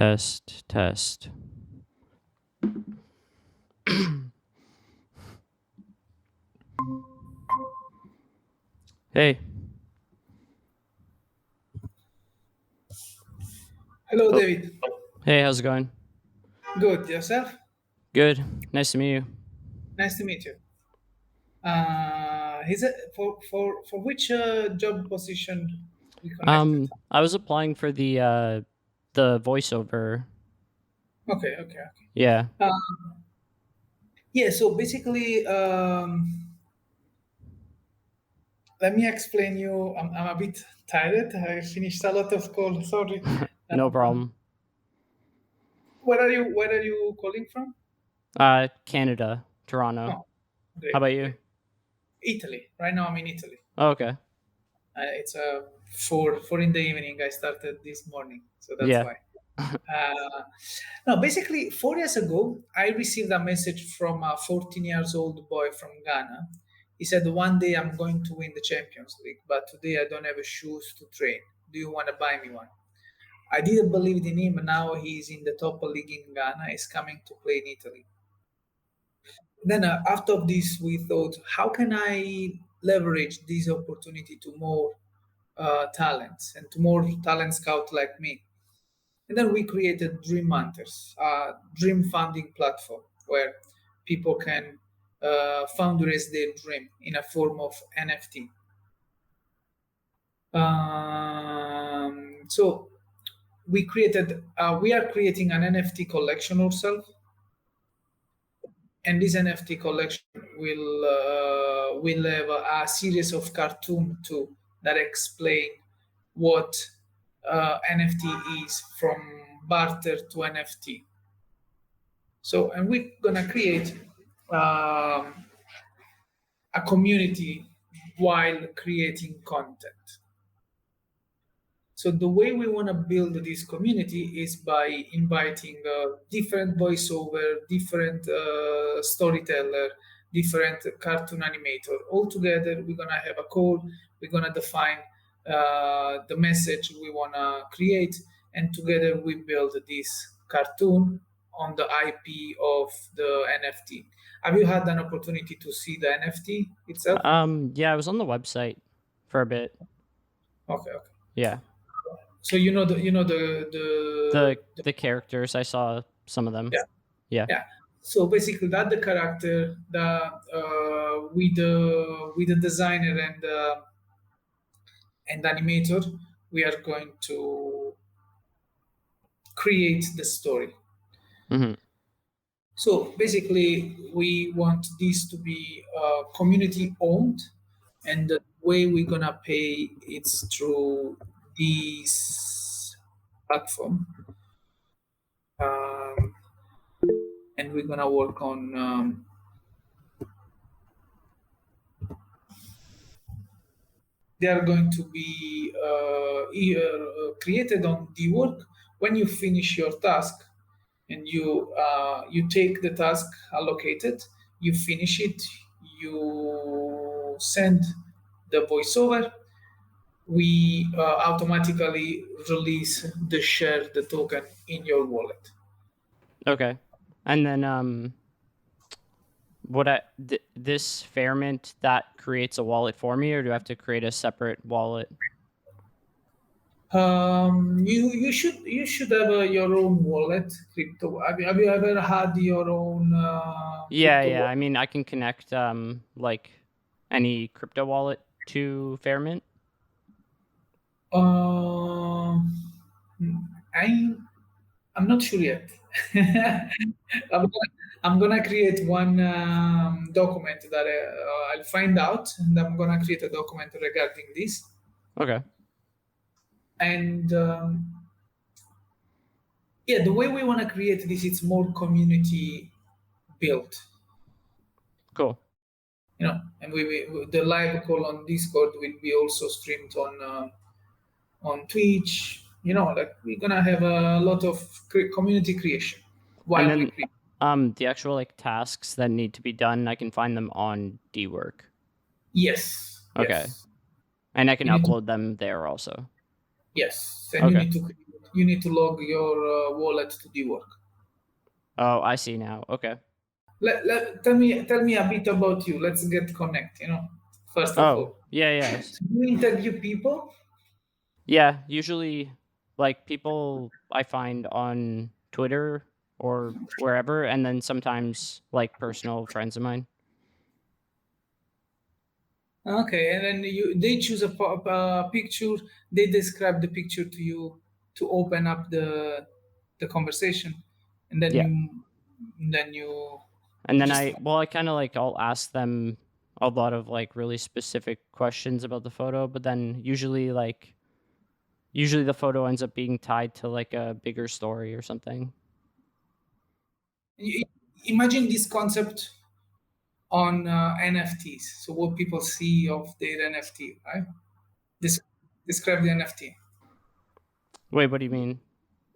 Test, test. Hey. Hello, Oh, David. hey, how's it going? Good. Yourself? Good. Nice to meet you. Nice to meet you. Is it for which job position we connected? I was applying for the voiceover. Okay, okay, okay. Yeah. Uh, yeah. So basically, let me explain you. I'm a bit tired. I finished a lot of calls. Sorry. No Uh, problem. where are you calling from? Canada, Toronto. Oh, How great, about you? great. Italy. Right now, I'm in Italy. Oh, okay. It's four in the evening. I started this morning, so that's Yeah. why. Uh, no, basically, 4 years ago, I received a message from a 14 years old boy from Ghana. He said, "One day I'm going to win the Champions League, but today I don't have a shoes to train. Do you want to buy me one?" I didn't believe in him. Now he's in the top league in Ghana. He's coming to play in Italy. Then after this, we thought, how can I leverage this opportunity to more talents and to more talent scout like me? And then we created Dream Hunters, a dream funding platform where people can fundraise their dream in a form of NFT. So we are creating an NFT collection ourselves, and this NFT collection will have a series of cartoon too that explain what NFT is from barter to NFT. So, and we're gonna create a community while creating content. So the way we want to build this community is by inviting different voiceover, different storyteller, different cartoon animator. All together, we're gonna have a call. We're gonna define the message we wanna create, and together we build this cartoon on the IP of the NFT. Have you had an opportunity to see the NFT itself? Yeah, I was on the website for a bit. Okay, okay. Yeah. So The characters, I saw some of them. yeah. Yeah. Yeah. So basically, that the character that with the designer and animator, we are going to create the story. Mhm. So basically, we want this to be community owned, and the way we're gonna pay it's through this platform, um, and we're gonna work on. They are going to be created on the work when you finish your task and you take the task allocated, you finish it, you send the voiceover, we automatically release the share the token in your wallet. Okay. And then this Fairmint that creates a wallet for me, or do I have to create a separate wallet? You should have your own wallet crypto. Have you ever had your own Yeah, crypto yeah. wallet? I mean, I can connect like any crypto wallet to Fairmint. Um, I I'm not sure yet. I'm gonna create one document that I'll find out, and I'm gonna create a document regarding this. Okay. And yeah, the way we want to create this, it's more community built, Cool. And the live call on Discord will be also streamed on Twitch. Like we're gonna have a lot of community creation And while we then create. the actual like tasks that need to be done, I can find them on Dwork. Yes, Okay. yes. And I can You need to upload them there also. Yes, and you Okay. need to create you need to log your wallet to the work. Oh, I see now. Okay. Tell me a bit about you. Let's get connect. First of Oh, all, yeah, yeah. so you interview people. Yeah, usually like people I find on Twitter or wherever, and then sometimes like personal friends of mine. Okay, and then they choose a picture. They describe the picture to you to open up the conversation, and then Yeah. you And then just I kind of like I'll ask them a lot of like really specific questions about the photo, but then usually the photo ends up being tied to like a bigger story or something. you, imagine this concept on NFTs. So what people see of their NFT, right? This describe the NFT. Wait, what do you mean?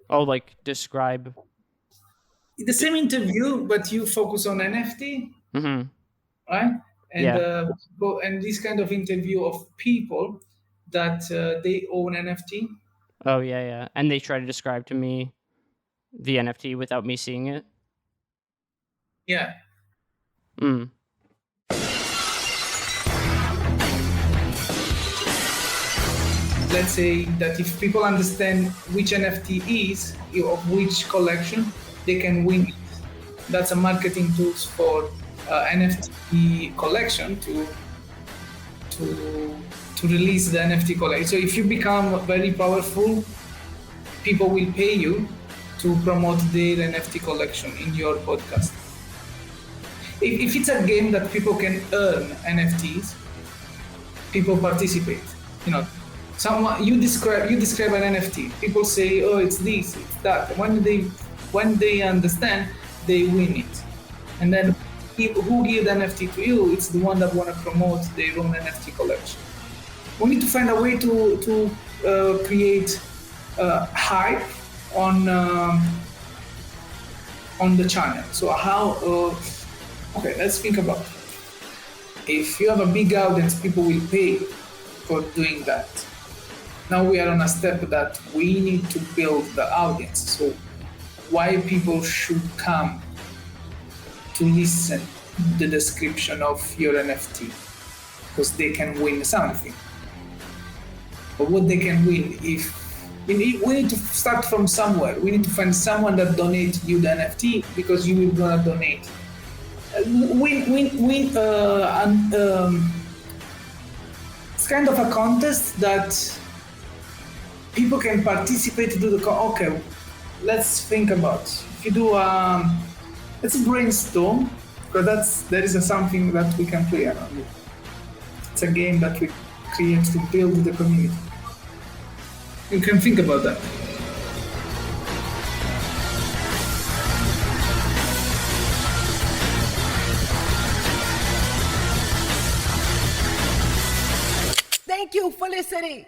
Oh, like describe. The same interview, but you focus on NFT, Mhm. right? And Yeah. and this kind of interview of people that they own NFT. Oh, yeah, yeah. And they try to describe to me the NFT without me seeing it. Yeah. Mm. Let's say that if people understand which NFT is of which collection, they can win it. That's a marketing tools for NFT collection to to release the NFT collection. So if you become very powerful, people will pay you to promote their NFT collection in your podcast. If it's a game that people can earn NFTs, people participate. You know, someone you describe an NFT. People say, "Oh, it's this, it's that." When they understand, they win it, and then who give the NFT to you? It's the one that want to promote their own NFT collection. We need to find a way to create hype on on the channel. So how? Okay, let's think about it. If you have a big audience, people will pay for doing that. Now we are on a step that we need to build the audience. So why people should come to listen the description of your NFT? Because they can win something. But what they can win if we need to start from somewhere. We need to find someone that donates you the NFT because you will gonna donate. Win. It's kind of a contest that people can participate to do the. Okay, let's think about. If you do, let's brainstorm because that is something that we can play around with. It's a game that we create to build the community. You can think about that. Thank you for listening.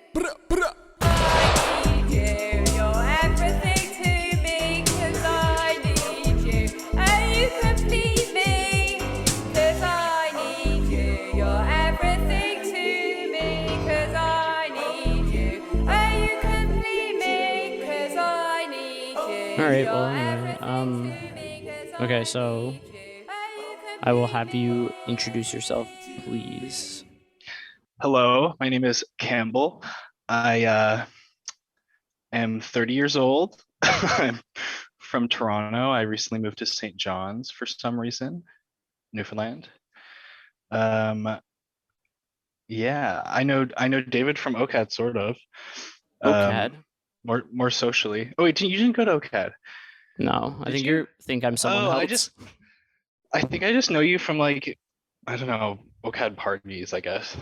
All right. Well, anyway, okay, so I will have you introduce yourself, please. Hello, my name is Campbell. I am 30 years old. I'm from Toronto. I recently moved to St. John's for some reason, Newfoundland. Yeah, I know David from OCAD, sort of. OCAD? More socially. Oh wait, you didn't go to OCAD? No, I Did think you? you think I'm someone Oh, else. I think I just know you from like, I don't know, OCAD parties, I guess.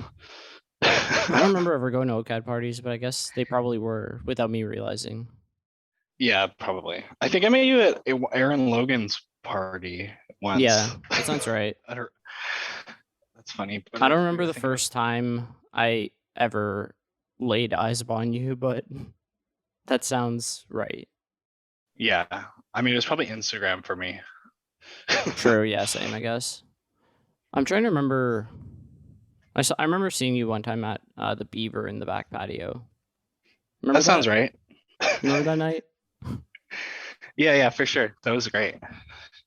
I don't remember ever going to OCAD parties, but I guess they probably were without me realizing. Yeah, probably. I think I met you at Aaron Logan's party once. Yeah, that sounds right. That's funny. I don't remember the first time I ever laid eyes upon you, but that sounds right. Yeah, I mean, it was probably Instagram for me. True, yeah, same, I guess. I'm trying to remember. I remember seeing you one time at the Beaver in the back patio. Remember That sounds that? right. You remember that night? Yeah, for sure. That was great.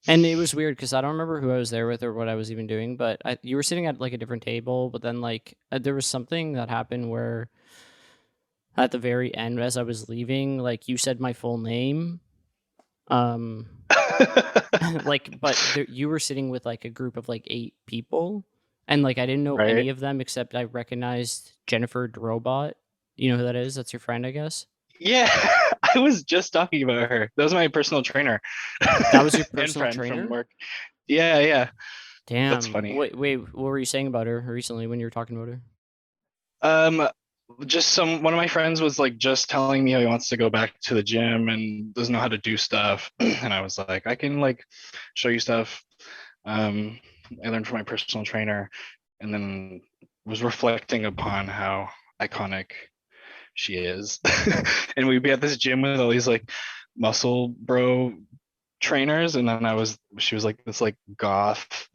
And it was weird because I don't remember who I was there with or what I was even doing, but you were sitting at like a different table. But then like there was something that happened where at the very end, as I was leaving, like you said my full name, um, like, but you were sitting with like a group of like 8 people, and like I didn't know Right? any of them except I recognized Jennifer Drobot. You know who that is? That's your friend, I guess. Yeah, I was just talking about her. That was my personal trainer That was your and personal friend from trainer? work. Yeah. That's Damn. funny. Wait, what were you saying about her recently when you were talking about her? Um, just one of my friends was like just telling me how he wants to go back to the gym and doesn't know how to do stuff. And I was like, I can like show you stuff. Um, I learned from my personal trainer, and then was reflecting upon how iconic she is. And we'd be at this gym with all these like muscle bro trainers, and then she was like this like goth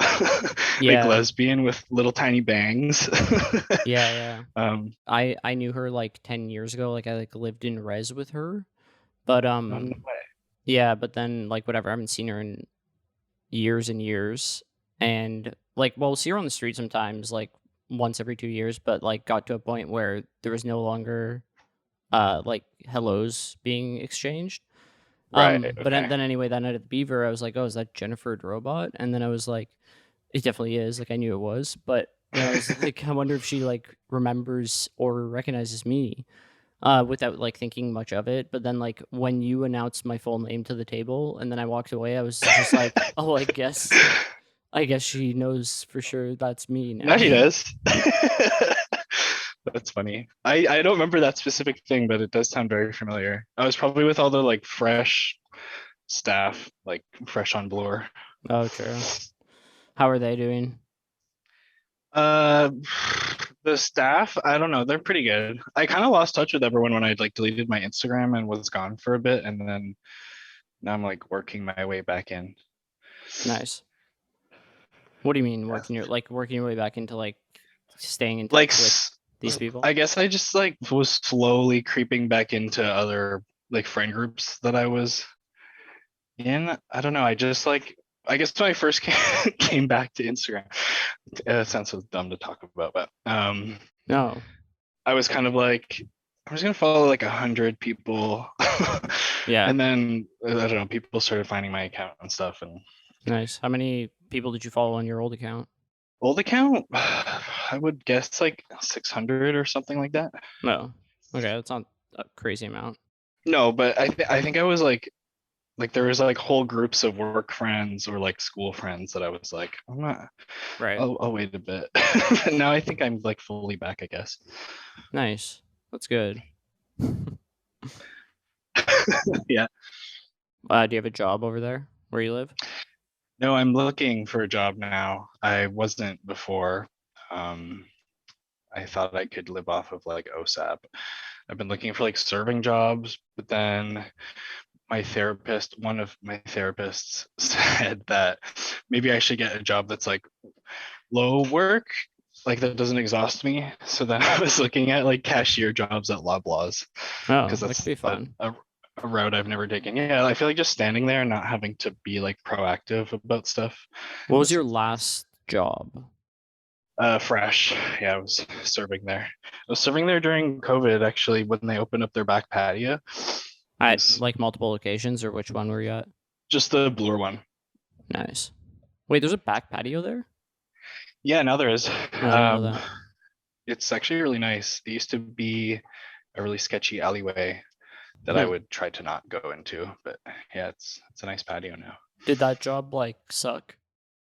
like Yeah, lesbian with little tiny bangs. yeah. um I knew her like 10 years ago. Like I like lived in res with her, but oh, no way. yeah. But then like whatever, I haven't seen her in years and years, and like we'll see her on the street sometimes, like once every 2 years. But like got to a point where there was no longer like hellos being exchanged. Right, But okay. then anyway, that night at the Beaver, I was like, oh, is that Jennifer Drobot? And then I was like, it definitely is. Like I knew it was, but then I was like, I wonder if she like remembers or recognizes me, without like thinking much of it. But then like when you announced my full name to the table, and then I walked away, I was just like, oh, I guess she knows for sure that's me Now now. she does. That's funny. I don't remember that specific thing, but it does sound very familiar. I was probably with all the like fresh staff, like fresh on bloor. Oh, true. How are they doing? Uh, the staff, I don't know, they're pretty good. I kind of lost touch with everyone when I like deleted my Instagram and was gone for a bit, and then now I'm like working my way back in. Nice. What do you mean Yeah. working your way back into like staying in Like touch with these people? I guess I just like was slowly creeping back into other like friend groups that I was in. I don't know. I just like I guess when I first came back to Instagram, it sounds so dumb to talk about, but No. I was kind of like, I'm just gonna follow like 100 people, Yeah. and then I don't know, people started finding my account and stuff. And Nice. How many people did you follow on your old account? old account, I would guess like 600 or something like that. No. Okay, that's not a crazy amount. No, but I think I was like there was like whole groups of work friends or like school friends that I was like, I'm not. Right. I'll wait a bit. Now I think I'm like fully back, I guess. Nice. That's good. Yeah. Do you have a job over there where you live? No, I'm looking for a job now. I wasn't before. Um, I thought I could live off of like OSAP. I've been looking for like serving jobs, but then one of my therapists said that maybe I should get a job that's like low work, like that doesn't exhaust me. So then I was looking at like cashier jobs at Loblaws Oh, because that could that's be fun. a route I've never taken. Yeah, I feel like just standing there and not having to be like proactive about stuff. What was That's your last job? fresh. Yeah, I was serving there. I was serving there during COVID actually when they opened up their back patio. It At was like multiple locations, or which one were you at? just the Bloor one. Nice. Wait, there's a back patio there? Yeah, now there is. No, I didn't know that. It's actually really nice. It used to be a really sketchy alleyway that I Hmm. would try to not go into, but yeah, it's a nice patio now. Did that job like suck?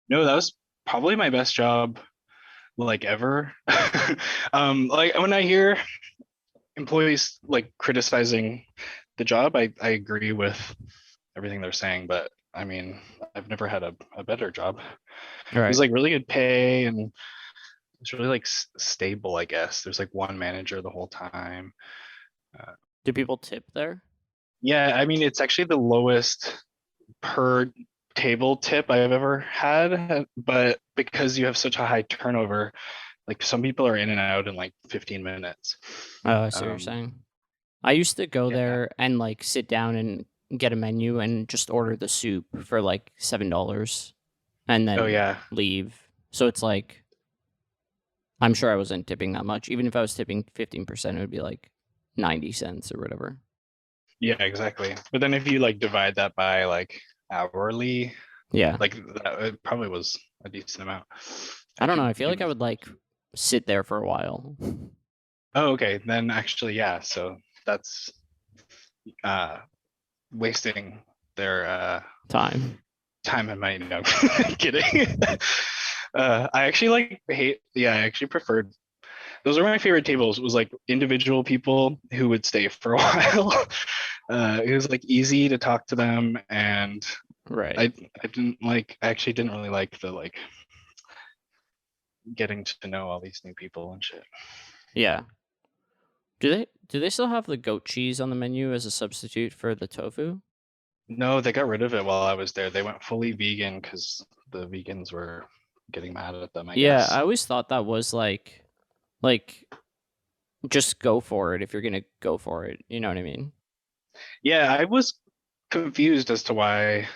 No, that was probably my best job like ever. Like when I hear employees like criticizing the job, I agree with everything they're saying, but I mean, I've never had a better job. All It was right. like really good pay, and it's really like stable, I guess. There's like one manager the whole time. Do people tip there? Yeah, I mean, it's actually the lowest per table tip I've ever had, but because you have such a high turnover, like some people are in and out in like 15 minutes. Oh, I see what you're Um, saying. I used to go Yeah. there and like sit down and get a menu and just order the soup for like $7 and Oh then yeah. leave. So it's like I'm sure I wasn't tipping that much. Even if I was tipping 15%, it would be like 90 cents or whatever. Yeah, exactly. But then if you like divide that by like hourly, Yeah. like that, it probably was a decent amount. I don't know. can I feel like I do- would like sit there for a while. Oh, okay. Then actually, yeah. So that's wasting their Time. time and money. No, kidding. I actually I actually preferred. Those are my favorite tables. Was like individual people who would stay for a while. It was like easy to talk to them, and Right. I actually didn't really like the like getting to know all these new people and shit. Yeah. Do they still have the goat cheese on the menu as a substitute for the tofu? No, they got rid of it while I was there. They went fully vegan because the vegans were getting mad at them, I Yeah, guess. I always thought that was like just go for it if you're gonna go for it. You know what I mean? Yeah, I was confused as to why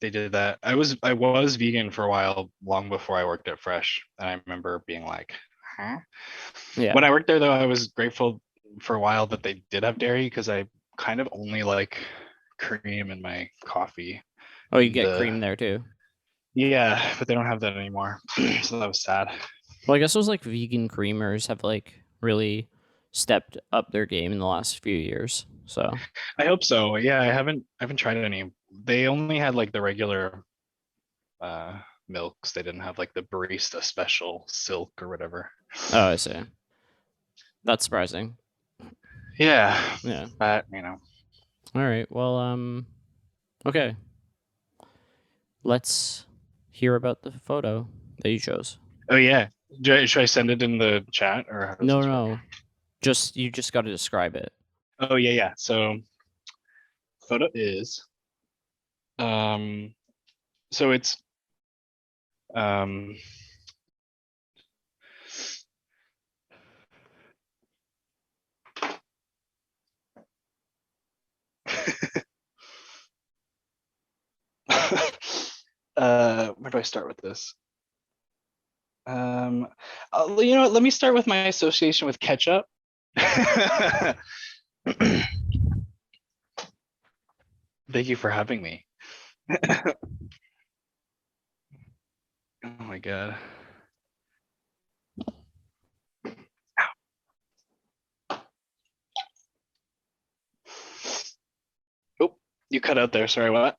they did that. I was vegan for a while, long before I worked at Fresh, and I remember being like, huh? Yeah. When I worked there, though, I was grateful for a while that they did have dairy because I kind of only like cream in my coffee. Oh, you get cream there too. Yeah, but they don't have that anymore, so that was sad. Well, I guess those like vegan creamers have like really stepped up their game in the last few years. So I hope so. Yeah, I haven't tried any. They only had like the regular milks. They didn't have like the barista special silk or whatever. oh, I see. That's surprising. Yeah, Yeah. but you know. All right. Well, okay. Let's hear about the photo that you chose. Oh yeah. Should I send it in the chat or how does No, this work? no. You just got to describe it. Oh yeah, yeah. So photo is so it's where do I start with this? You know what, let me start with my association with ketchup. Thank you for having me. Oh my god. Oh, you cut out there. Sorry, what?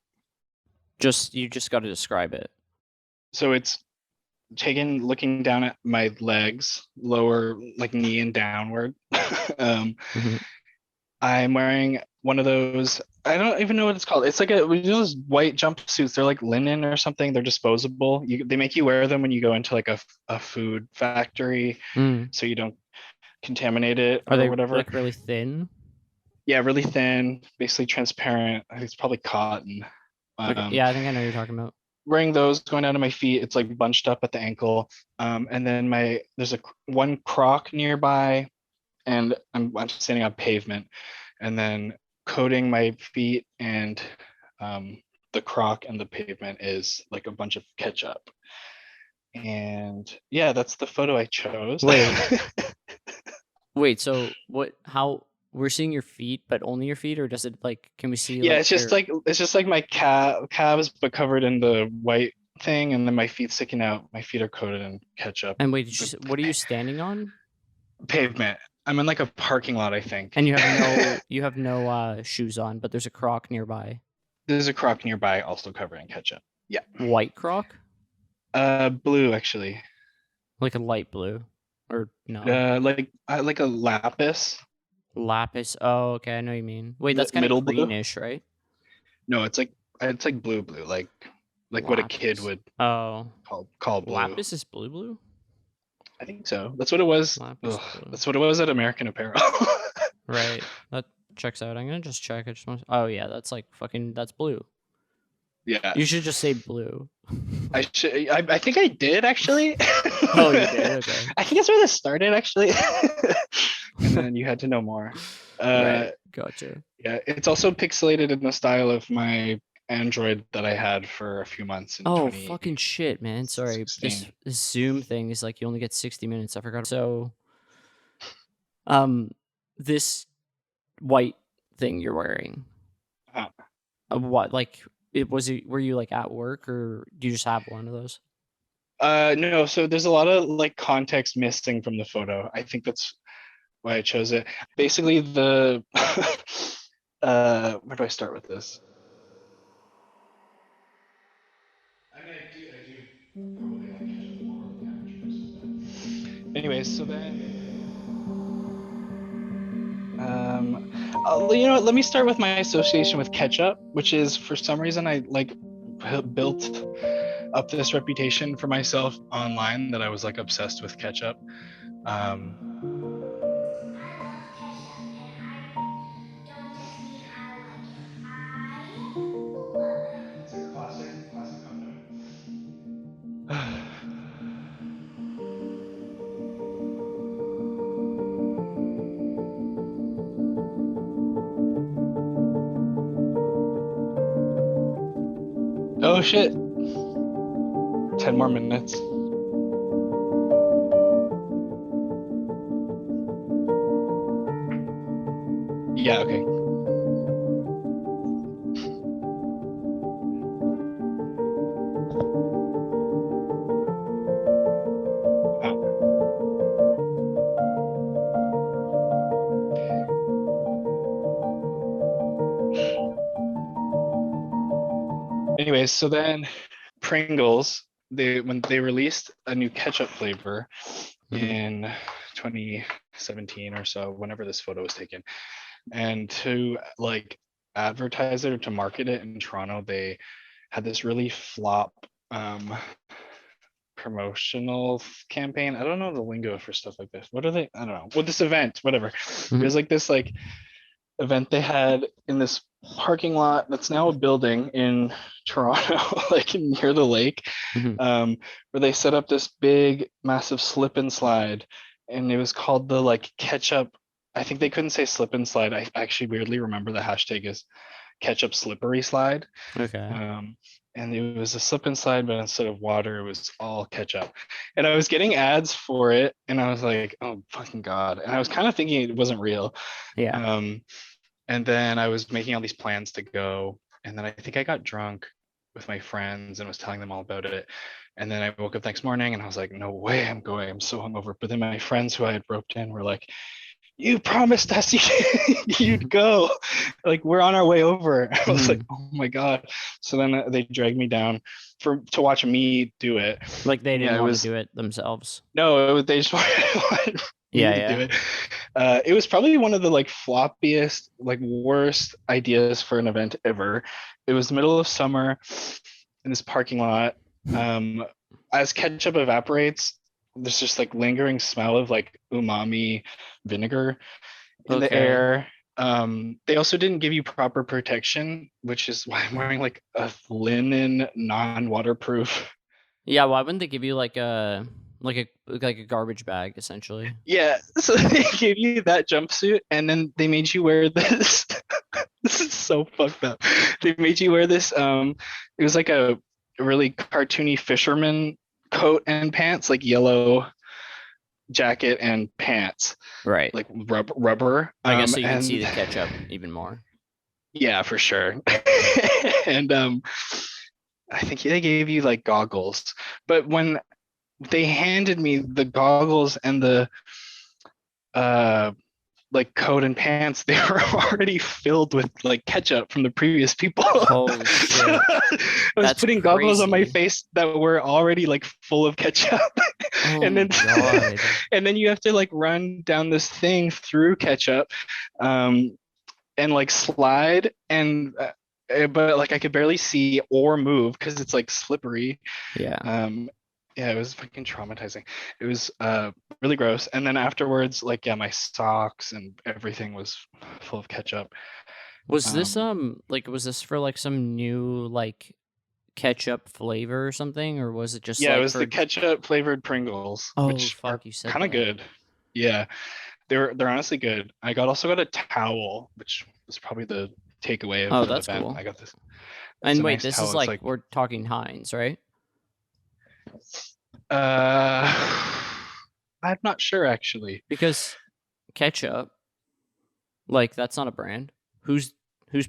You just got to describe it. So it's looking down at my legs, lower, like knee and downward. I'm wearing one of those, I don't even know what it's called. It's like those white jumpsuits. They're like linen or something. They're disposable. They make you wear them when you go into like a food factory, so you don't contaminate it Are or they whatever. like really thin? Yeah, really thin, basically transparent. I think it's probably cotton. Okay. Yeah, I think I know what you're talking about. Wearing those, going down to my feet, it's like bunched up at the ankle, and then there's one croc nearby, and I'm standing on pavement, and then coating my feet and the croc and the pavement is like a bunch of ketchup. And yeah, that's the photo I chose. Wait, so how we're seeing your feet, but only your feet, or does it like, can we see? Yeah, like, it's just like my calves, but covered in the white thing, and then my feet sticking out. My feet are coated in ketchup. And wait, what are you standing on? Pavement. I'm in like a parking lot, I think. And you have no shoes on, but there's a croc nearby. There's a croc nearby, also covered in ketchup. Yeah. White croc? Blue actually. Like a light blue, or no? Like a lapis. Lapis. Oh, okay, I know what you mean. Wait, that's kind of greenish, right? No, it's like blue, like lapis. What a kid would call blue. Lapis is blue. I think so. That's what it was. That's what it was at American Apparel. Right. That checks out. I'm gonna just check. Oh yeah, that's like that's blue. Yeah. You should just say blue. I think I did actually. Oh, you did? Okay. I think that's where this started actually. and then you had to know more. Right. Gotcha. Yeah, it's also pixelated in the style of my Android that I had for a few months in Oh, fucking shit, man. Sorry. 2016. This Zoom thing is like you only get 60 minutes. I forgot. So, this white thing you're wearing, Uh, what, like, were you like at work or do you just have one of those? no, so there's a lot of like context missing from the photo. I think that's why I chose it. Basically, the where do I start with this? I mean, I do probably like ketchup more with the amateurs, but anyways, so then you know what, let me start with my association with ketchup, which is for some reason I like built up this reputation for myself online that I was like obsessed with ketchup. Um, I love ketchup, and I don't just mean I like it. I love it. it's a classic condiment. Oh shit. 10 more minutes. Yeah, okay. Anyways, so then Pringles, when they released a new ketchup flavor in 2017 or so, whenever this photo was taken, and to like advertise it or to market it in Toronto, they had this really flop promotional campaign. I don't know the lingo for stuff like this. What are they? I don't know. Well, this event, whatever. It was like this like event they had in this parking lot that's now a building in Toronto, like near the lake, where they set up this big, massive slip and slide, and it was called the like ketchup. I think they couldn't say slip and slide. I actually weirdly remember the hashtag is ketchup slippery slide. Okay. And it was a slip and slide, but instead of water, it was all ketchup. And I was getting ads for it, and I was like, "Oh fucking god!" And I was kind of thinking it wasn't real. Yeah. And then I was making all these plans to go, and then I think I got drunk with my friends and was telling them all about it. And then I woke up next morning, and I was like, "No way, I'm going! I'm so hungover." But then my friends who I had roped in were like, "You promised us you'd go. Like we're on our way over." I was like, "Oh my god!" So then they dragged me down to watch me do it. Like they didn't Yeah, want to do it themselves. No, they just wanted me to do it. It was probably one of the like floppiest, like worst ideas for an event ever. It was the middle of summer in this parking lot. As ketchup evaporates, there's just like lingering smell of like umami vinegar in the air. They also didn't give you proper protection, which is why I'm wearing like a linen non-waterproof. Yeah, why wouldn't they give you like a garbage bag essentially? Yeah, so they gave you that jumpsuit, and then they made you wear this. This is so fucked up. They made you wear this. It was like a really cartoony fisherman coat and pants, like yellow jacket and pants, Right. like rubber. I guess so you can see the ketchup even more. Yeah, for sure. And I think they gave you like goggles, but when they handed me the goggles and the like coat and pants, they were already filled with like ketchup from the previous people. Holy shit. I was putting goggles on my face that were already like full of ketchup. And then and then you have to like run down this thing through ketchup and like slide and but like I could barely see or move because it's like slippery. Yeah. Yeah, it was fucking traumatizing. It was really gross. And then afterwards, like yeah, my socks and everything was full of ketchup. Was this was this for like some new like ketchup flavor or something, or was it just yeah, like it was the ketchup flavored Pringles, Oh which fuck, are you said kind of that. good. Yeah. they're honestly good. Also got a towel, which was probably the takeaway of Oh, the that's event. cool. I got this. It's And a wait, nice this towel. is It's like we're talking Heinz, right? I'm not sure actually. Because ketchup, like that's not a brand. Who's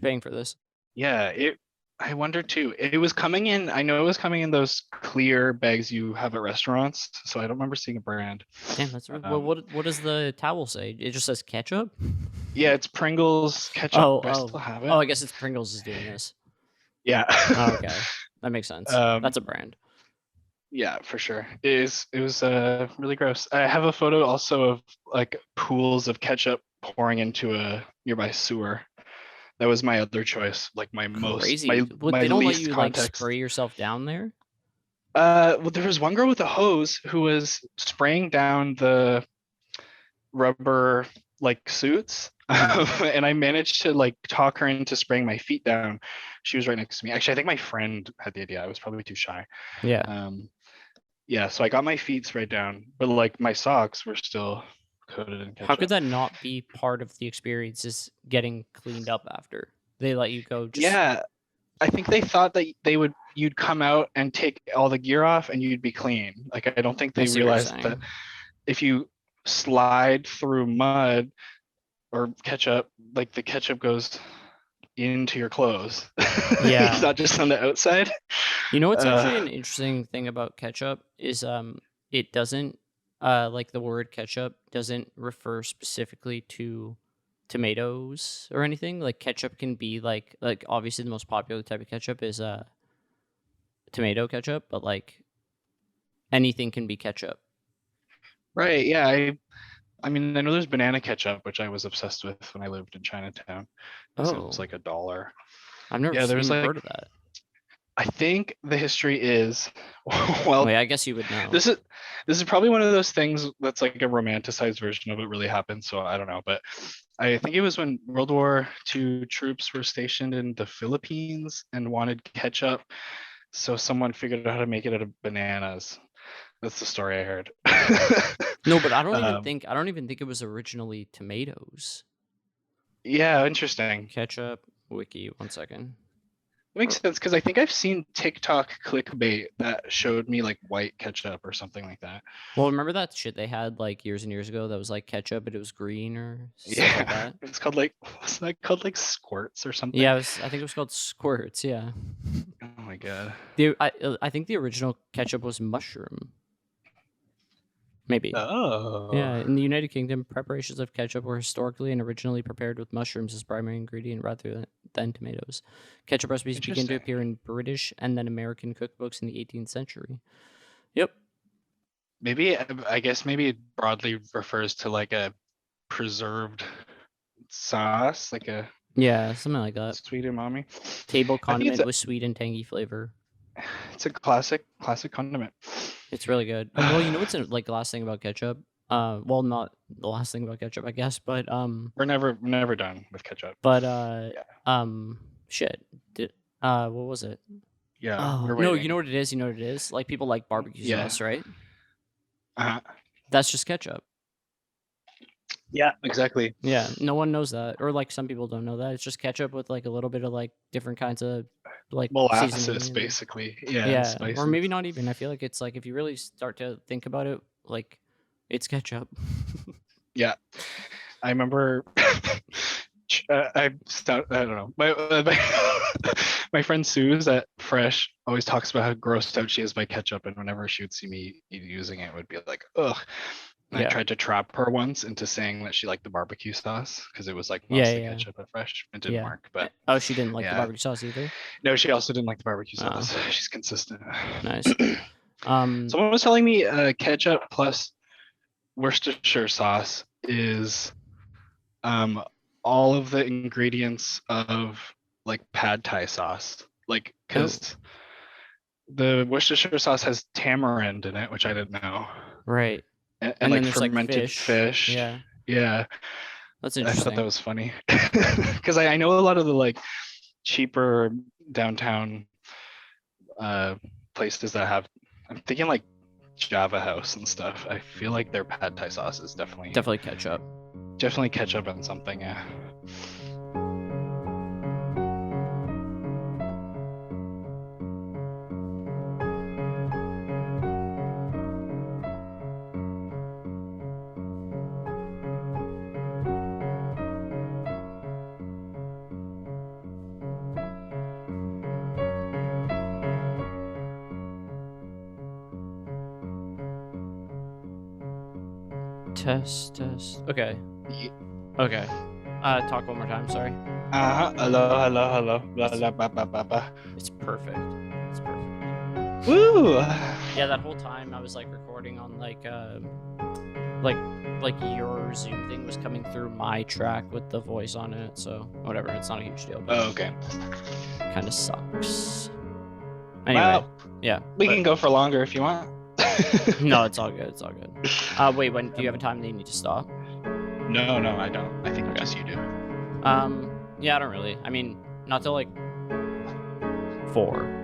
paying for this? Yeah, I wonder too. It was coming in. I know it was coming in those clear bags you have at restaurants. So I don't remember seeing a brand. Damn, that's well. What does the towel say? It just says ketchup. Yeah, it's Pringles ketchup. Oh, Do I oh, still have it? oh! I guess it's Pringles is doing this. Yeah. Oh, okay, that makes sense. That's a brand. Yeah, for sure. It was really gross. I have a photo also of like pools of ketchup pouring into a nearby sewer. That was my other choice, like my Crazy. my They don't let least you context. like spray yourself down there. Well, there was one girl with a hose who was spraying down the rubber like suits, and I managed to like talk her into spraying my feet down. She was right next to me. Actually, I think my friend had the idea. I was probably too shy. Yeah. Yeah, so I got my feet sprayed down, but like my socks were still coated in ketchup. How could that not be part of the experience? Is getting cleaned up after they let you go? Yeah, I think they thought that you'd come out and take all the gear off and you'd be clean. Like I don't think they realized that if you slide through mud or ketchup, like the ketchup goes into your clothes. Yeah. It's not just on the outside. You know what's actually an interesting thing about ketchup is it doesn't like the word ketchup doesn't refer specifically to tomatoes or anything. Like ketchup can be like obviously the most popular type of ketchup is tomato ketchup, but like anything can be ketchup. Right, yeah. I mean, I know there's banana ketchup, which I was obsessed with when I lived in Chinatown. It was like $1. I've never heard of that. I think the history is, well, I guess you would know. This is probably one of those things that's like a romanticized version of what really happened. So I don't know, but I think it was when World War II troops were stationed in the Philippines and wanted ketchup. So someone figured out how to make it out of bananas. That's the story I heard. No, but I don't even think it was originally tomatoes. Yeah, interesting. Ketchup wiki. 1 second. It makes sense because I think I've seen TikTok clickbait that showed me like white ketchup or something like that. Well, remember that shit they had like years and years ago that was like ketchup, but it was green or something like that? It's called like, wasn't that called like squirts or something? Yeah, I think it was called squirts. Yeah. Oh my god. I think the original ketchup was mushroom. Maybe. Oh. Yeah, in the United Kingdom, preparations of ketchup were historically and originally prepared with mushrooms as primary ingredient rather than tomatoes. Ketchup recipes began to appear in British and then American cookbooks in the 18th century. Yep. Maybe, I guess maybe it broadly refers to like a preserved sauce, like a something like that. Sweet umami. Table condiment with sweet and tangy flavor. It's a classic condiment. It's really good. Well, you know what's like the last thing about ketchup? Well, not the last thing about ketchup, I guess, but we're never done with ketchup. But shit. What was it? Yeah. Oh, no, you know what it is? You know what it is? Like people like barbecue sauce, right? That's just ketchup. Yeah, exactly. Yeah, no one knows that, or like some people don't know that. It's just ketchup with like a little bit of like different kinds of like molasses, basically. Yeah, or maybe not even. I feel like it's like if you really start to think about it, like it's ketchup. Yeah, I remember. I don't know. My friend Suze at Fresh always talks about how grossed out she is by ketchup, and whenever she would see me using it would be like, ugh. And I tried to trap her once into saying that she liked the barbecue sauce because it was like mostly ketchup at Fresh. It didn't work, but she didn't like the barbecue sauce either. No, she also didn't like the barbecue sauce. She's consistent. Nice. Someone was telling me ketchup plus Worcestershire sauce is all of the ingredients of like pad thai sauce, like because the Worcestershire sauce has tamarind in it, which I didn't know. Right. And like fermented fish. Yeah. That's interesting. I thought that was funny because I know a lot of the like cheaper downtown places that have. I'm thinking like Java House and stuff. I feel like their pad thai sauce is definitely ketchup. Definitely ketchup on something, yeah. Test. Okay. Okay. Talk one more time. Sorry. Hello. Blah, blah, blah, blah, blah, blah. It's perfect. It's perfect. Woo! Yeah, that whole time I was like recording on like your Zoom thing was coming through my track with the voice on it. So whatever, it's not a huge deal. But Oh, okay. kind of sucks. Anyway, Well, yeah. we can go for longer if you want. No, it's all good. It's all good. Wait, when do you have a time that you need to stop? No, I don't. I think just you do. Yeah, I don't really. I mean, not till like 4.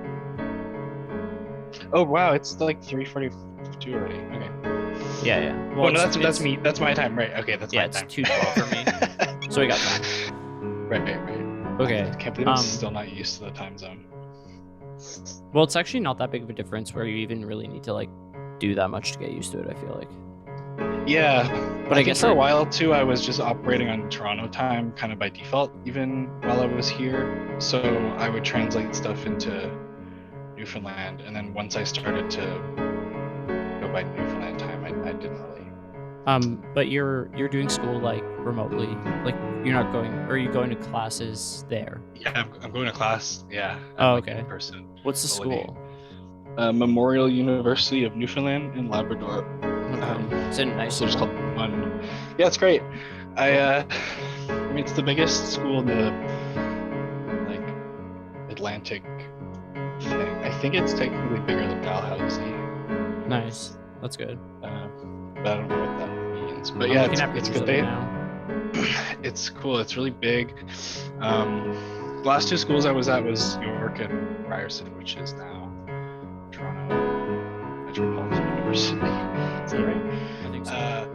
Oh wow, it's like 3:42 already. Okay. Yeah. Well, no, that's me. That's my time, right? Okay, that's my time. It's 2:12 for me, so we got time. Right. Okay. I can't believe I'm still not used to the time zone. Well, it's actually not that big of a difference where you even really need to like do that much to get used to it. I feel like. Yeah, But I guess for a while too, I was just operating on Toronto time, kind of by default, even while I was here. So I would translate stuff into Newfoundland, and then once I started to go by Newfoundland time, I didn't really. But you're doing school like remotely, like you're not going, or are you going to classes there? Yeah, I'm going to class. Yeah. Oh, like, okay. In person. What's the school? Memorial University of Newfoundland in Labrador. Is it nice? So just called one. Yeah, it's great. I mean, it's the biggest school in the like Atlantic thing. I think it's technically bigger than Dalhousie. Nice. That's good. But I don't know what that means. But I'm yeah, looking at it's pictures good. of it now. It's cool. It's really big. The last 2 schools I was at was York and Ryerson, which is now Toronto Metropolitan University. Is that right? I think so.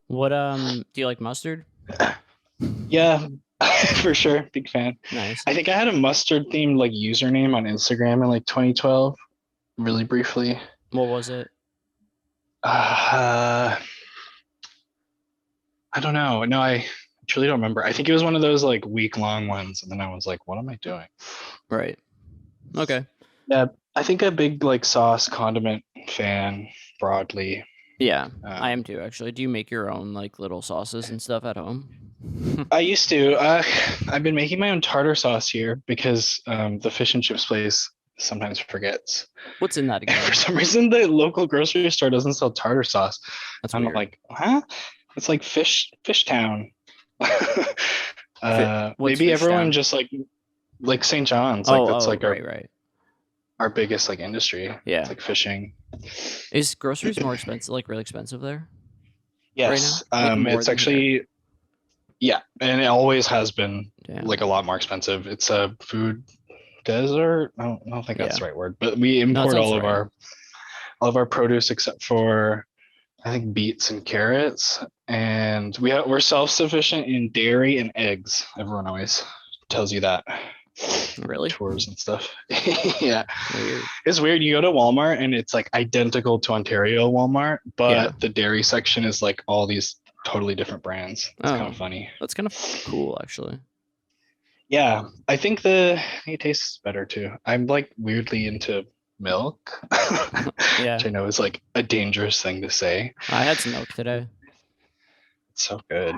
What do you like mustard? Yeah, for sure. Big fan. Nice. I think I had a mustard themed like username on Instagram in like 2012, really briefly. What was it? I don't know. No, I truly don't remember. I think it was one of those like week-long ones, and then I was like, "What am I doing?" Right. Okay. Yeah, I think a big like sauce condiment fan broadly. Yeah, I am too, actually. Do you make your own like little sauces and stuff at home? I used to. I've been making my own tartar sauce here because the fish and chips place sometimes forgets. What's in that again? For some reason, the local grocery store doesn't sell tartar sauce. That's I'm weird. like, huh? It's like Fish Town. What's Maybe Fish everyone Town? just like St. John's. Like that's like right. our biggest like industry. Yeah. It's like fishing. Is groceries more expensive? Like really expensive there? Yes. Right now? Like, more It's than actually yeah, and it always has been Damn. like a lot more expensive. It's a food desert. I don't think that's Yeah. the right word, but we import sounds all right. of our produce except for I think beets and carrots, and we're self-sufficient in dairy and eggs. Everyone always tells you that. Really? Tours and stuff. Yeah. Weird. It's weird. You go to Walmart and it's like identical to Ontario Walmart, but Yeah. the dairy section is like all these totally different brands. It's kind Oh. of funny. That's kind of cool, actually. Yeah, I think it tastes better too. I'm like weirdly into milk, Yeah. which I know is like a dangerous thing to say. I had some milk today. It's so good.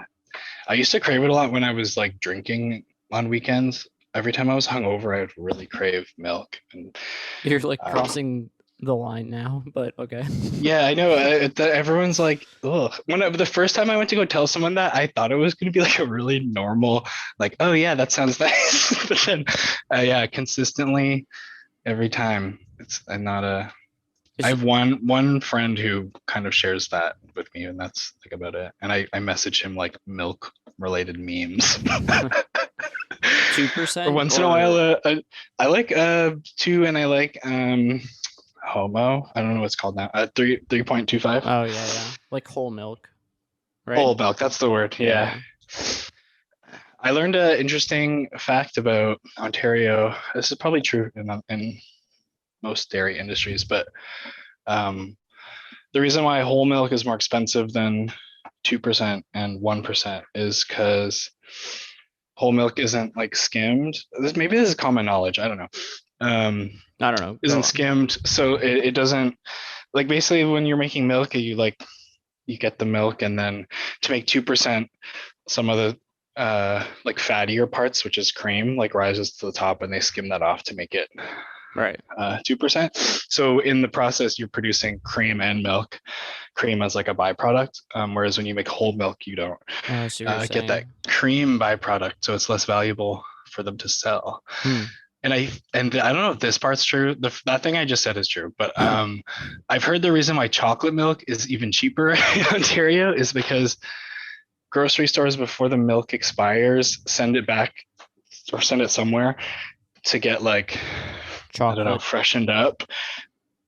I used to crave it a lot when I was like drinking on weekends. Every time I was hungover, I would really crave milk. And You're like crossing the line now, but okay. yeah, I know. Everyone's like, ugh. The first time I went to go tell someone that, I thought it was going to be like a really normal, like, oh yeah, that sounds nice. But then, yeah, consistently, every time, I'm not a. I have one friend who kind of shares that with me, and that's like about it. And I message him like milk related memes. 2%. Or once in a while, I like 2, and I like homo. I don't know what's called now. 3.25. Oh yeah, like whole milk, right? Whole milk. That's the word. Yeah. I learned an interesting fact about Ontario. This is probably true in most dairy industries, but the reason why whole milk is more expensive than 2% and 1% is because whole milk isn't like skimmed. Maybe this is common knowledge. I don't know. I don't know. Isn't skimmed, so it doesn't, like, basically when you're making milk, you get the milk, and then to make 2%, some of the like fattier parts, which is cream, like rises to the top, and they skim that off to make it right 2%. So in the process, you're producing cream and milk, cream as like a byproduct, whereas when you make whole milk, you don't get that cream byproduct, so it's less valuable for them to sell. And I don't know if this part's true. That thing I just said is true, but I've heard the reason why chocolate milk is even cheaper in Ontario is because grocery stores, before the milk expires, send it back or send it somewhere to get like chocolate, I don't know, freshened up.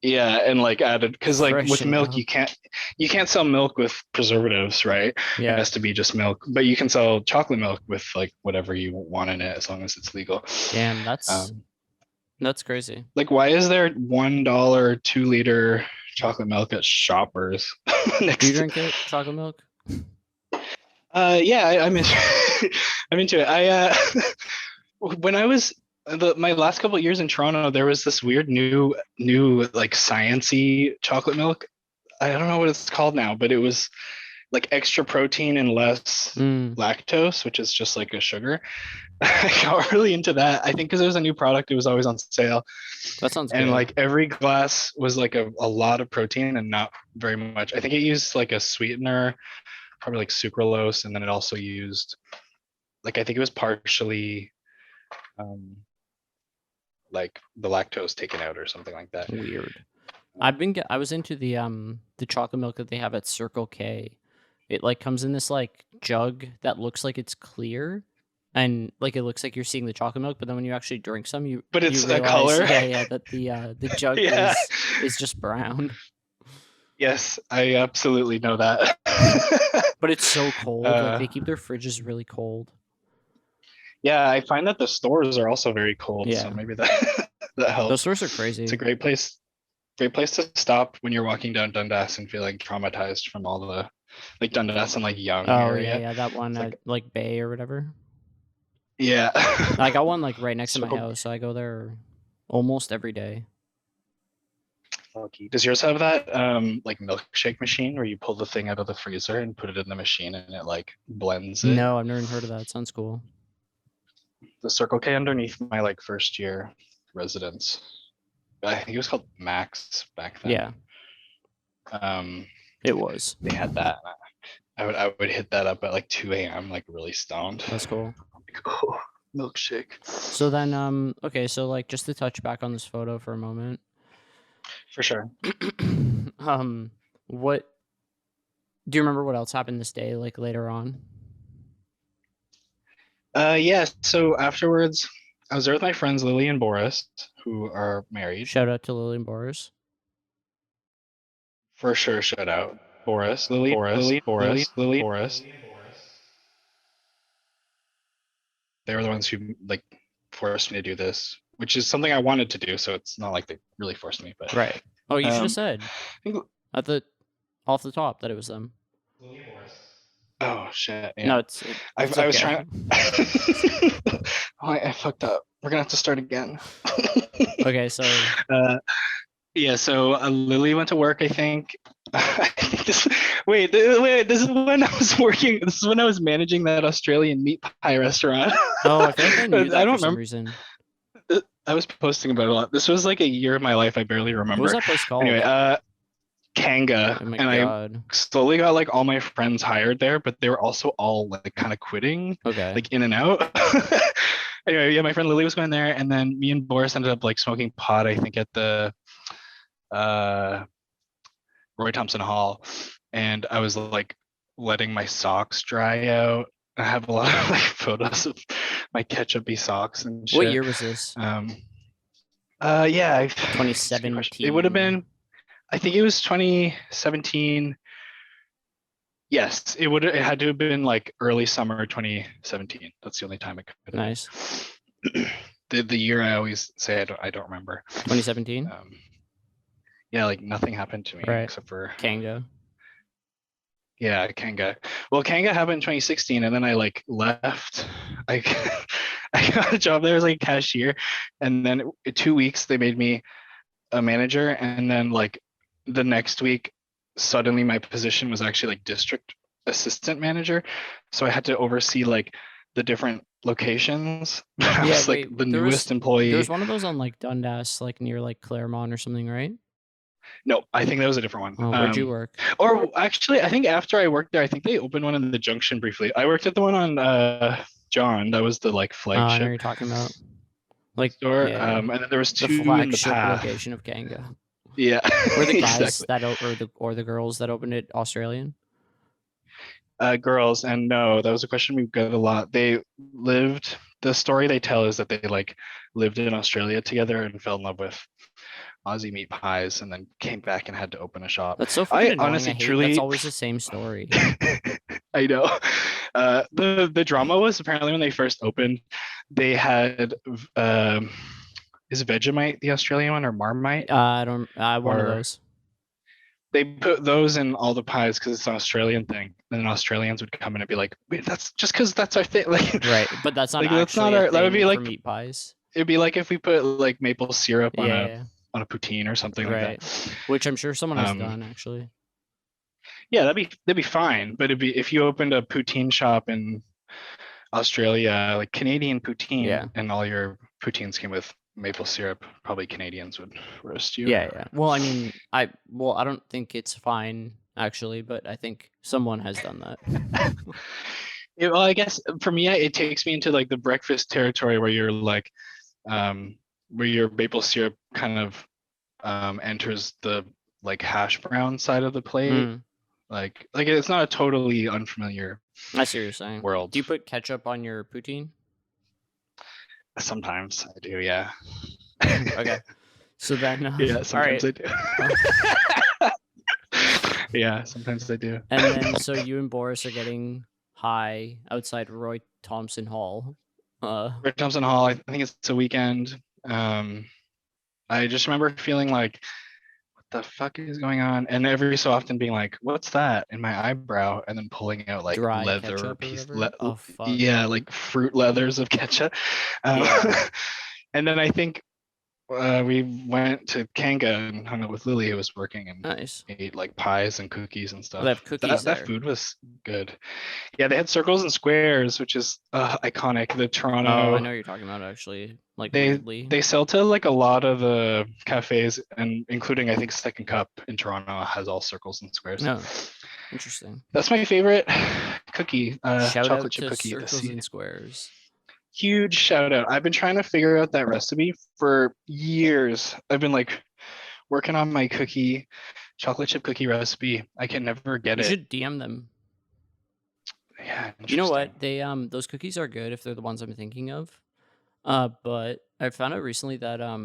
Yeah, and like added, because like with milk, you can't sell milk with preservatives, right? Yeah, it has to be just milk, but you can sell chocolate milk with like whatever you want in it as long as it's legal. Damn, that's crazy. Like, why is there $1 2-liter chocolate milk at Shoppers? Do you drink it, chocolate milk? Yeah, I'm into it. When I was my last couple of years in Toronto, there was this weird new like sciencey chocolate milk. I don't know what it's called now, but it was like extra protein and less lactose, which is just like a sugar. I got really into that. I think because it was a new product, it was always on sale. That sounds good. And like every glass was like a lot of protein and not very much. I think it used like a sweetener, probably like sucralose, and then it also used, like, I think it was partially like the lactose taken out or something like that. Weird. I was into the chocolate milk that they have at Circle K. It like comes in this like jug that looks like it's clear, and like it looks like you're seeing the chocolate milk, but then when you actually drink some, you it's realize, a color. Yeah, that the jug is just brown. Yes, I absolutely know that. But it's so cold. Like they keep their fridges really cold. Yeah, I find that the stores are also very cold. Yeah. So maybe that helps. Those stores are crazy. It's a great place to stop when you're walking down Dundas and feeling traumatized from all the like Dundas and like Young area. Yeah, that one like Bay or whatever. Yeah. I got one like right next to my house, so I go there almost every day. Okay. Does yours have that like milkshake machine where you pull the thing out of the freezer and put it in the machine and it like blends it? No, I've never heard of that. It sounds cool. The Circle K underneath my like first year residence, I think it was called Max back then. Yeah. It was. They had that. I would hit that up at like 2 a.m. like really stoned. That's cool. Like, oh, milkshake. So then okay, so like just to touch back on this photo for a moment. For sure. What do you remember what else happened this day, like later on? Yeah, so afterwards I was there with my friends Lily and Boris, who are married. Shout out to Lily and Boris. For sure, shout out. Boris, Lily, Boris. They were the ones who like forced me to do this, which is something I wanted to do, so it's not like they really forced me. But right. Oh, you should have said off the top that it was them. Lily and Boris. Oh shit! Yeah. No, I was trying. I fucked up. We're gonna have to start again. Okay, so. Yeah, so Lily went to work. I think. Wait. This is when I was working. This is when I was managing that Australian meat pie restaurant. Oh, I think I knew that I don't for some remember. Reason. I was posting about it a lot. This was like a year of my life I barely remember. What was that place called? Anyway, Kanga. Oh my God. I slowly got like all my friends hired there, but they were also all like kind of quitting, like in and out. Anyway, yeah, my friend Lily was going there, and then me and Boris ended up like smoking pot, I think, at the Roy Thompson Hall. and I was like letting my socks dry out. I have a lot of like photos of my ketchupy socks and What shit. year was this? Yeah, that's a good question. It would have 2017. been, I think it was 2017. Yes, it had to have been like early summer 2017. That's the only time it could have Nice. been. The year I always say I don't remember. 2017. Yeah, like nothing happened to me Right. except for Kanga. yeah, Kanga. Well, Kanga happened in 2016, and then I like left. I I got a job there as like a cashier, and then 2 weeks they made me a manager, and then like the next week suddenly my position was actually like district assistant manager, so I had to oversee like the different locations. I Yeah, was like wait. the There was newest employee. one of those on like Dundas, like near like Claremont or something, right? No, I think that was a different one. Oh, where'd you work? Or actually, I think after I worked there, I think they opened one in the Junction briefly. I worked at the one on John. That was the like Oh, I know what flagship you're talking about. Like, store. yeah, And then there was the two in the flagship path. location of Kanga. Yeah, Were the guys exactly. or the girls that opened it Australian? Girls, and no, that was a question we got a lot. They lived. The story they tell is that they like lived in Australia together and fell in love with Aussie meat pies, and then came back and had to open a shop. That's so I fucking annoying. honestly, I hate that's truly, always the same story. I know. The drama was apparently when they first opened, they had is Vegemite the Australian one or Marmite? I don't. One of Or those. they put those in all the pies because it's an Australian thing, and then Australians would come in and be like, "Wait, that's just because that's our thing." Like, Right, but that's not like that's not actually a our. That would thing be for like meat pies. it'd be like if we put like maple syrup Yeah, on a poutine or something like right. that. Which I'm sure someone has Um, done actually. yeah, that'd be fine. But it'd be if you opened a poutine shop in Australia, like Canadian poutine, Yeah. and all your poutines came with maple syrup, probably Canadians would roast you. Yeah. Well, I mean, I don't think it's fine actually, but I think someone has done that. Yeah, well, I guess for me, it takes me into like the breakfast territory where you're like, where your maple syrup kind of enters the like hash brown side of the plate. Mm, Like it's not a totally unfamiliar I see what you're saying. world. Do you put ketchup on your poutine? Sometimes I do, yeah. Okay. So then, Yeah, sometimes all right. I do. Yeah, sometimes I do. And then, so you and Boris are getting high outside Roy Thompson Hall. For Thompson Hall, I think it's a weekend. I just remember feeling like, what the fuck is going on? And every so often being like, what's that in my eyebrow? And then pulling out like Dry leather ketchup or piece, whatever? Oh, fuck. yeah, like fruit leathers of ketchup. Yeah. And then I think we went to Kanga and hung out with Lily, who was working, and Nice. ate like pies and cookies and stuff. They have cookies that there. food was good. Yeah, they had circles and squares, which is iconic. The Toronto. Oh, I know what you're talking about actually. Like weirdly. They sell to like a lot of the cafes, and including I think Second Cup in Toronto has all circles and squares. No. Interesting. That's my favorite cookie. Shout chocolate out chip to cookie. Circles and Squares. Huge shout out. I've been trying to figure out that recipe for years. I've been like working on my chocolate chip cookie recipe. I can never get You it. should DM them. Yeah. You know what? They those cookies are good if they're the ones I'm thinking of. But I found out recently that I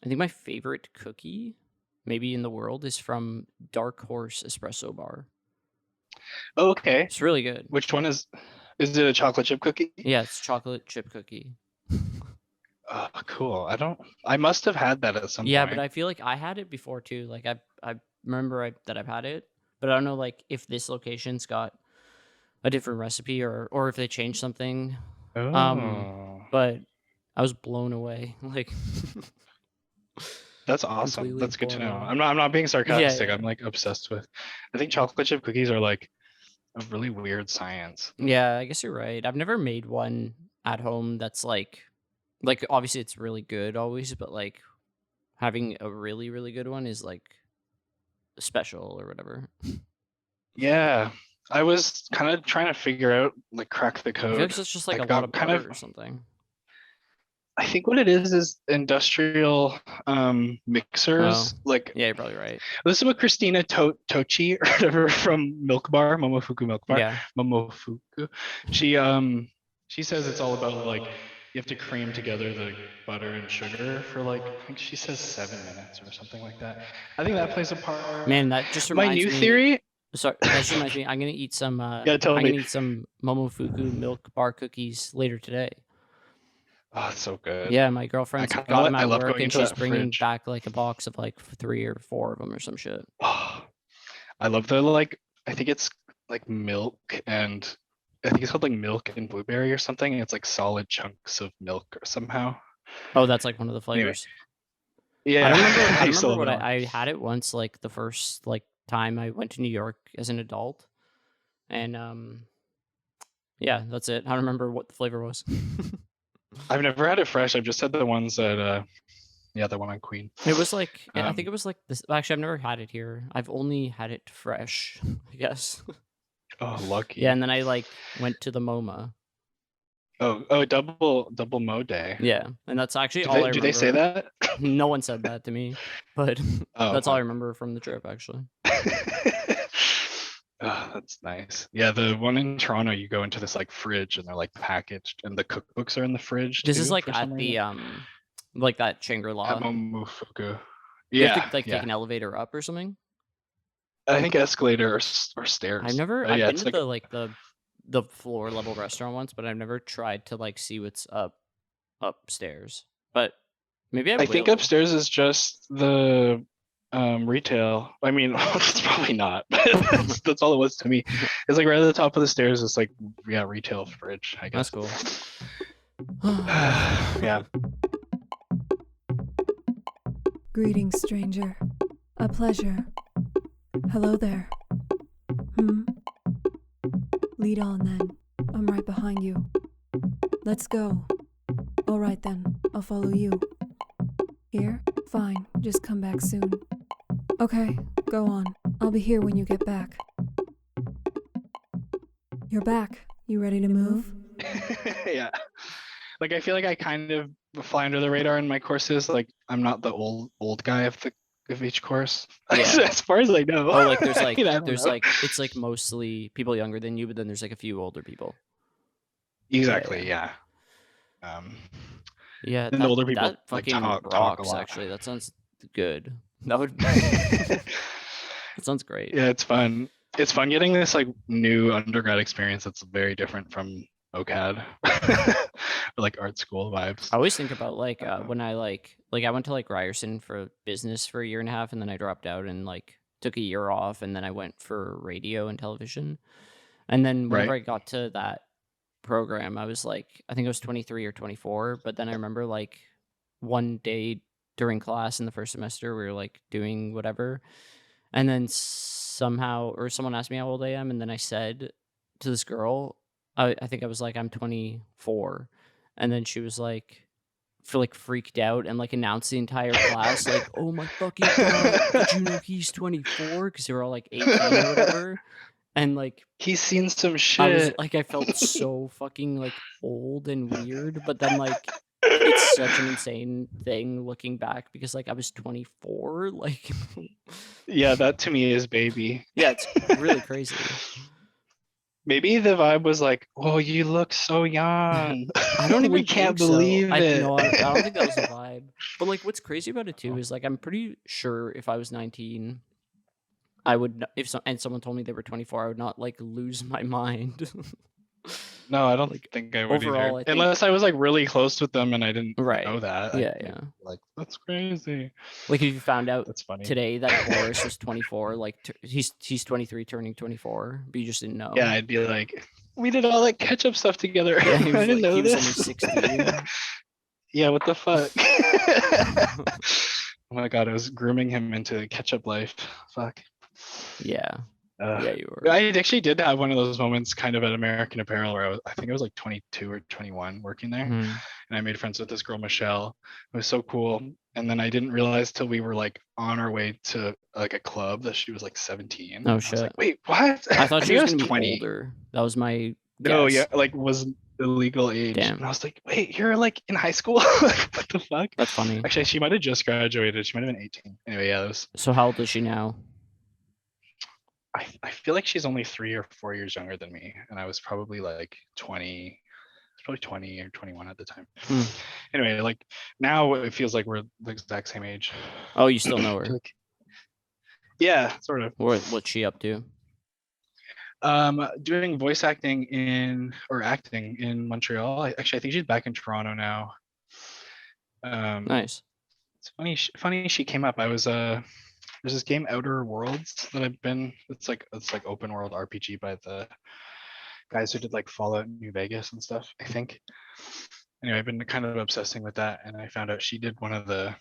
think my favorite cookie maybe in the world is from Dark Horse Espresso Bar. Oh, okay. It's really good. Which one is it a chocolate chip cookie? Yeah, it's chocolate chip cookie. Oh, cool. I must have had that at some point. Yeah, but I feel like I had it before too. Like I remember that I've had it, but I don't know like if this location's got a different recipe or if they changed something. Oh. But I was blown away. Like that's awesome. completely That's good to blown know. away. I'm not being sarcastic. Yeah. I'm like obsessed with. I think chocolate chip cookies are like a really weird science. Yeah, I guess you're right. I've never made one at home that's like obviously it's really good always, but like having a really, really good one is like special or whatever. Yeah. I was kind of trying to figure out, like, crack the I feel code. like it's just like I a lot got of kind butter of- or something. I think what it is industrial mixers. Oh, Like yeah, you're probably right. this is what Christina Tochi or whatever from Milk Bar, Momofuku Milk Bar, Yeah. Momofuku. She says it's all about like you have to cream together the butter and sugar for like I think she says 7 minutes or something like that. I think that plays a part. Man, that just My reminds new me. theory. Sorry, that just reminds me. I'm gonna eat some. Yeah, tell I'm me. gonna eat some Momofuku milk bar cookies later today. Oh, it's so good. Yeah, my girlfriend's kinda got them I at love work, going and into she's that bringing fridge. back like a box of like 3 or 4 of them or some shit. Oh, I love the like. I think it's like milk and I think it's called like milk and blueberry or something. And it's like solid chunks of milk or somehow. Oh, that's like one of the Anyway, flavors. yeah, I don't remember. I I don't used to remember love what it. I had it once, like the first like time I went to New York as an adult, and yeah, that's it. I don't remember what the flavor was. I've never had it fresh. I've just had the ones at the one on Queen. It was like I Um, think it was like this. Actually, I've never had it here. I've only had it fresh, I guess. Oh, lucky. Yeah, and then I like went to the MoMA. Oh, double Mo Day. Yeah, and that's actually Do all I remember. they say that? No one said that to me, but Oh, that's all I okay. remember from the trip, actually. Oh, that's nice. Yeah, the one in Toronto, you go into this like fridge and they're like packaged, and the cookbooks are in the fridge. This is too, like for at some the reason. like that At Shangri-La. Momofuku. You have Yeah, to like take yeah. an elevator up or something. I think escalator or I've stairs. never. But I've yeah, been it's to like the floor level restaurant once, but I've never tried to like see what's upstairs. But maybe I I think will. upstairs is just the retail. I mean, it's probably not, but that's all it was to me. It's like right at the top of the stairs. It's like retail fridge. I That's guess. cool. Yeah. Greetings, stranger. A pleasure. Hello there. Lead on then. I'm right behind you. Let's go. All right then, I'll follow you. Here? Fine, just come back soon. Okay, go on. I'll be here when you get back. You're back. You ready to move? Yeah. Like I feel like I kind of fly under the radar in my courses. Like I'm not the old guy of each course. Yeah. As far as I know. Oh, like there's like I don't there's know. like it's like mostly people younger than you, but then there's like a few older people. Exactly, yeah. Yeah, And the older people that like fucking talk a rocks. lot. Actually, that sounds good. That would. That sounds great. Yeah, it's fun. It's fun getting this like new undergrad experience that's very different from OCAD or like art school vibes. I always think about like when I like I went to like Ryerson for business for a year and a half, and then I dropped out and like took a year off, and then I went for radio and television, and then whenever I got to that program, I was like, I think I was 23 or 24, but then I remember like one day during class in the first semester we were like doing whatever, and then somehow or someone asked me how old I am, and then I said to this girl, I think I was like, I'm 24, and then she was like freaked out and like announced the entire class like, oh my fucking god, did you know he's 24? Because they were all like 18 or whatever. And like he's seen some shit. I was like, I felt so fucking like old and weird, but then like it's such an insane thing looking back because like I was 24. Like yeah, that to me is baby. Yeah, it's really crazy. Maybe the vibe was like, "Oh, you look so young." I don't even. We can't think believe so. it. No, I don't think that was the vibe. But like, what's crazy about it too is like, I'm pretty sure if I was 19, I would and someone told me they were 24, I would not like lose my mind. No, I don't think I would overall, either. I think- Unless I was like really close with them and I didn't know that. Yeah, I'd be yeah. Like that's crazy. Like if you found out That's funny. today that Boris was 24, like he's 23 turning 24, but you just didn't know. Yeah, I'd be like, we did all that ketchup stuff together. Yeah, he was I didn't know he was this. only 16. Yeah, what the fuck? Oh my god, I was grooming him into ketchup life. Fuck. Yeah. Yeah, you were. I actually did have one of those moments kind of at American Apparel where I think I was like 22 or 21 working there. Mhm. And I made friends with this girl, Michelle. It was so cool. And then I didn't realize till we were like on our way to like a club that she was like 17. Oh I was shit. like, wait, what? I thought she think was I gonna be 20. older. That was my No, guess. yeah, like was the legal age. Damn. And I was like, wait, you're like in high school? Like, what the fuck? That's funny. Actually, she might have just graduated. She might have been 18. Anyway, yeah, that was. So how old is she now? I feel like she's only 3 or 4 years younger than me, and I was probably like 20. I was probably 20 or 21 at the time. Hmm. Anyway, like now it feels like we're the exact same age. Oh, you still know her? Like, yeah, sort of. What's she up to? Doing voice acting or acting in Montreal. Actually, I think she's back in Toronto now. Nice. It's funny she came up. I was there's this game Outer Worlds that I've been. It's like open world RPG by the guys who did like Fallout New Vegas and stuff, I think. Anyway, I've been kind of obsessing with that, and I found out she did one of the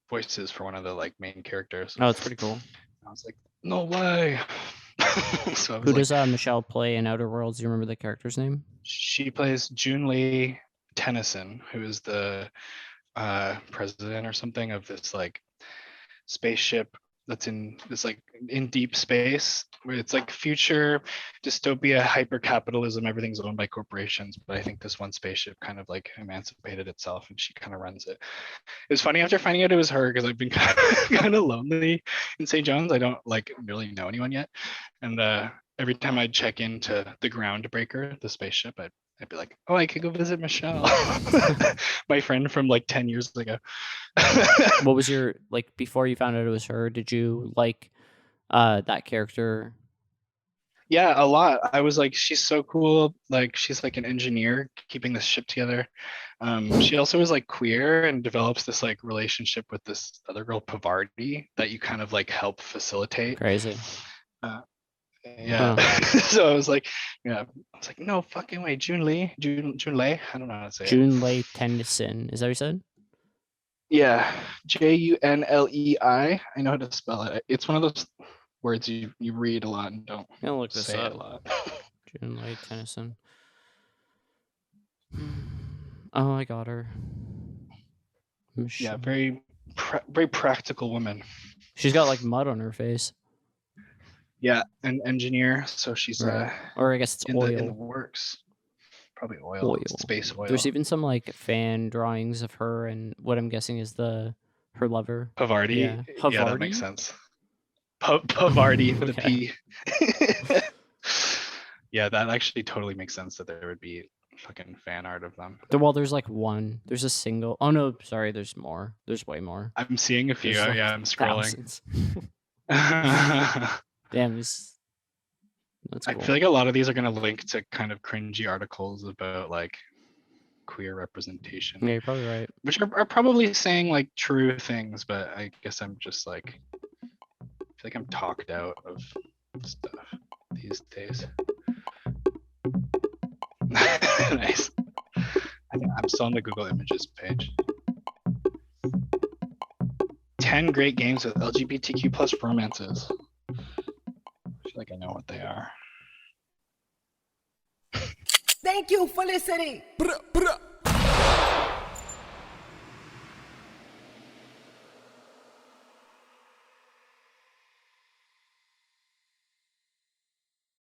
voices for one of the like main characters. Oh, it's pretty cool. I was like, no way. So I was Who like, does Michelle play in Outer Worlds? Do you remember the character's name? she plays Junlei Tennyson, who is the president or something of this like spaceship that's in this like in deep space, where it's like future dystopia, hyper capitalism, everything's owned by corporations, but I think this one spaceship kind of like emancipated itself and she kind of runs it. It was funny after finding out it was her, because I've been kind of lonely in St. John's. I don't like really know anyone yet, and every time I'd check into the Groundbreaker, the spaceship, I'd be like, oh, I could go visit Michelle, my friend from like 10 years ago. What was your, like, before you found out it was her, did you like that character? Yeah, a lot. I was like, she's so cool. Like, she's like an engineer keeping this ship together. She also is like queer and develops this like relationship with this other girl, Pavardi, that you kind of like help facilitate. Crazy. Yeah. So I was like, no fucking way. Junlei, I don't know how to say it. Junlei Tennyson. Is that what you said? Yeah, Junlei. I know how to spell it. It's one of those words you read a lot and don't I'm gonna look this say up. it a lot. Junlei Tennyson. Oh, I got her. Yeah, very practical woman. She's got like mud on her face. Yeah, an engineer, so she's Right. Or I guess it's in oil. the works. Probably oil, space oil. There's even some like fan drawings of her and what I'm guessing is her lover. Pavardi. Yeah. Yeah, that makes sense. Pavardi with a P. Yeah, that actually totally makes sense that there would be fucking fan art of them. Well, there's like one. There's a single. Oh no, sorry. There's more. There's way more. I'm seeing a few. There's, like, Yeah, I'm scrolling. thousands. Damn, that's cool. I feel like a lot of these are going to link to kind of cringy articles about like queer representation. Yeah, you're probably right. Which are probably saying like true things, but I guess I'm just like, I feel like I'm talked out of stuff these days. Nice. I'm still on the Google Images page. 10 great games with LGBTQ plus romances. I feel like I know what they are. Thank you for listening.